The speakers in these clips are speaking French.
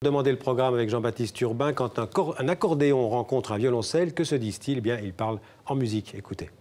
Demandez le programme avec Jean-Baptiste Urbain. Quand un accordéon rencontre un violoncelle, que se disent-ils? Eh bien, ils parlent en musique. Écoutez.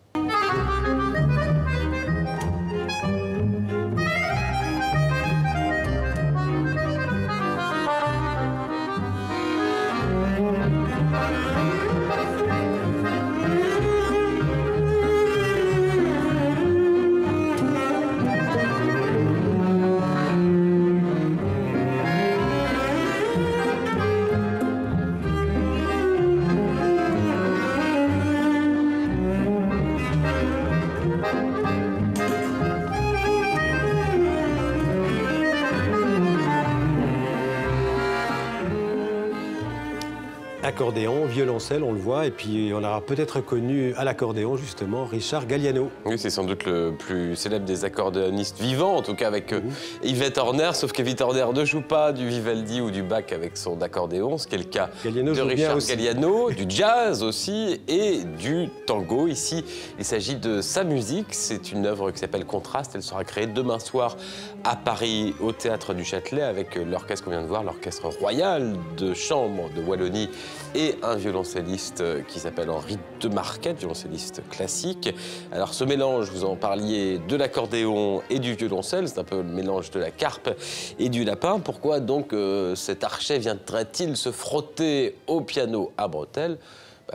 Accordéon, violoncelle, on le voit, et puis on aura peut-être connu à l'accordéon justement Richard Galliano. Oui, c'est sans doute le plus célèbre des accordéonistes vivants, en tout cas avec Yvette Horner, sauf qu'Yvette Horner ne joue pas du Vivaldi ou du Bach avec son accordéon, ce qui est le cas de Richard Galliano, du jazz aussi et du tango. Ici, il s'agit de sa musique, c'est une œuvre qui s'appelle Contraste, elle sera créée demain soir à Paris au Théâtre du Châtelet avec l'orchestre qu'on vient de voir, l'orchestre royal de chambre de Wallonie et un violoncelliste qui s'appelle Henri de Marquette, violoncelliste classique. Alors ce mélange, vous en parliez, de l'accordéon et du violoncelle, c'est un peu le mélange de la carpe et du lapin. Pourquoi donc cet archet viendrait-il se frotter au piano à bretelles?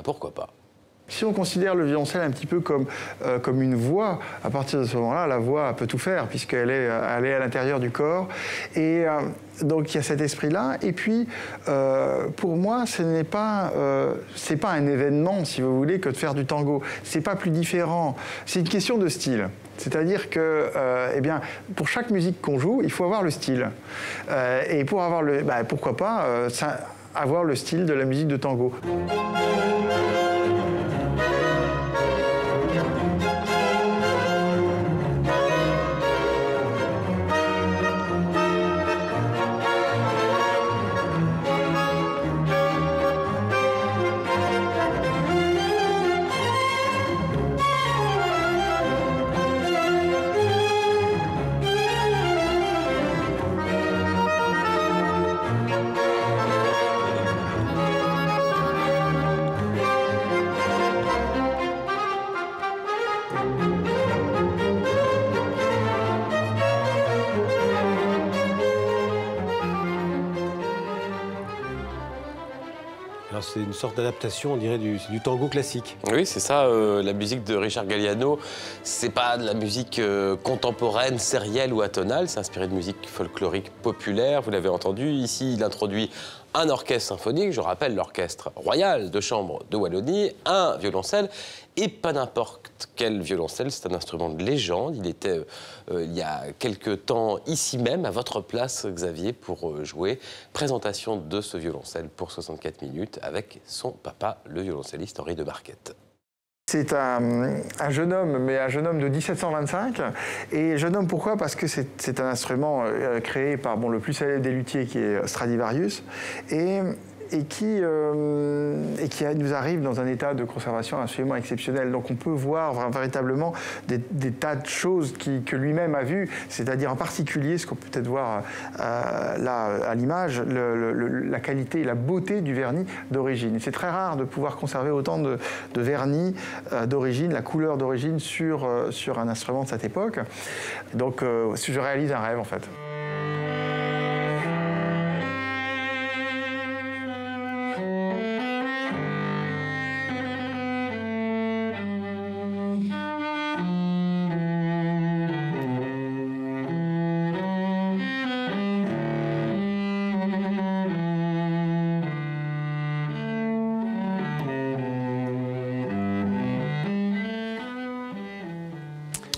Pourquoi pas? Si on considère le violoncelle un petit peu comme une voix, à partir de ce moment-là, la voix peut tout faire, puisqu'elle est à l'intérieur du corps. Et donc il y a cet esprit-là. Et puis, pour moi, c'est pas un événement, si vous voulez, que de faire du tango. C'est pas plus différent. C'est une question de style. C'est-à-dire que, eh bien, pour chaque musique qu'on joue, il faut avoir le style. Et pour avoir le, pourquoi pas, avoir le style de la musique de tango. Alors c'est une sorte d'adaptation, on dirait, du tango classique. Oui, c'est ça. La musique de Richard Galliano, c'est pas de la musique contemporaine, sérielle ou atonale. C'est inspiré de musique folklorique populaire. Vous l'avez entendu. Ici, il introduit un orchestre symphonique. Je rappelle l'orchestre royal de chambre de Wallonie, un violoncelle et pas n'importe quel violoncelle. C'est un instrument de légende. Il était il y a quelque temps ici même, à votre place, Xavier, pour jouer. Présentation de ce violoncelle pour 64 minutes avec son papa, le violoncelliste Henri de Marquette. C'est un jeune homme, mais un jeune homme de 1725. Et jeune homme, pourquoi? Parce que c'est un instrument créé par le plus célèbre des luthiers, qui est Stradivarius, et qui nous arrive dans un état de conservation absolument exceptionnel. Donc on peut voir véritablement des tas de choses que lui-même a vues, c'est-à-dire en particulier ce qu'on peut peut-être voir là à l'image, la qualité et la beauté du vernis d'origine. C'est très rare de pouvoir conserver autant de vernis d'origine, la couleur d'origine sur un instrument de cette époque. Donc je réalise un rêve en fait.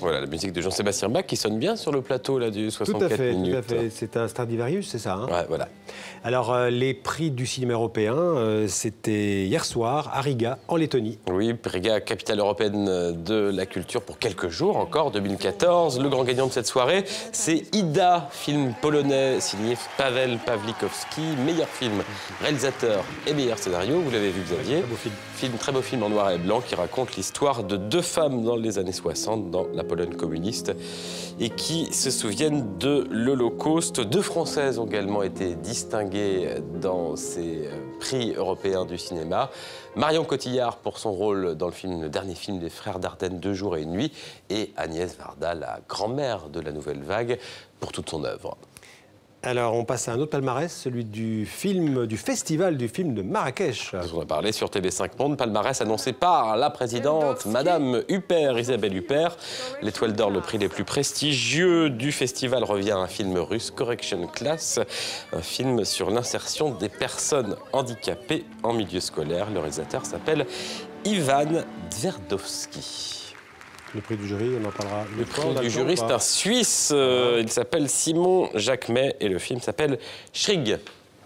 Voilà, la musique de Jean-Sébastien Bach qui sonne bien sur le plateau là, du 64 minutes. Tout à fait. C'est un Stradivarius, c'est ça, hein? Ouais, voilà. Alors, les prix du cinéma européen, c'était hier soir à Riga, en Lettonie. Oui, Riga, capitale européenne de la culture pour quelques jours encore, 2014. Le grand gagnant de cette soirée, c'est Ida, film polonais signé Paweł Pawlikowski, meilleur film, réalisateur et meilleur scénario. Vous l'avez vu, Xavier. Très beau film. Très beau film en noir et blanc qui raconte l'histoire de deux femmes dans les années 60 dans la Pologne communiste et qui se souviennent de l'Holocauste. Deux Françaises ont également été distinguées distinguée dans ces prix européens du cinéma. Marion Cotillard pour son rôle dans le dernier film des Frères Dardenne, 2 jours et 1 nuit. Et Agnès Varda, la grand-mère de la Nouvelle Vague, pour toute son œuvre. Alors, on passe à un autre palmarès, celui du festival du film de Marrakech. On a parlé sur TV5 Monde, palmarès annoncé par la présidente, Madame Huppert, Isabelle Huppert. L'étoile d'or, le prix les plus prestigieux du festival, revient à un film russe, Correction Class, un film sur l'insertion des personnes handicapées en milieu scolaire. Le réalisateur s'appelle Ivan Tverdovski. Le prix du jury, on en parlera. Le prix du jury, c'est un Suisse. Il s'appelle Simon Jacquemet et le film s'appelle Schrig.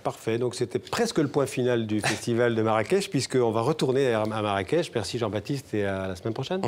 Parfait. Donc c'était presque le point final du festival de Marrakech, puisqu'on va retourner à Marrakech. Merci Jean-Baptiste et à la semaine prochaine.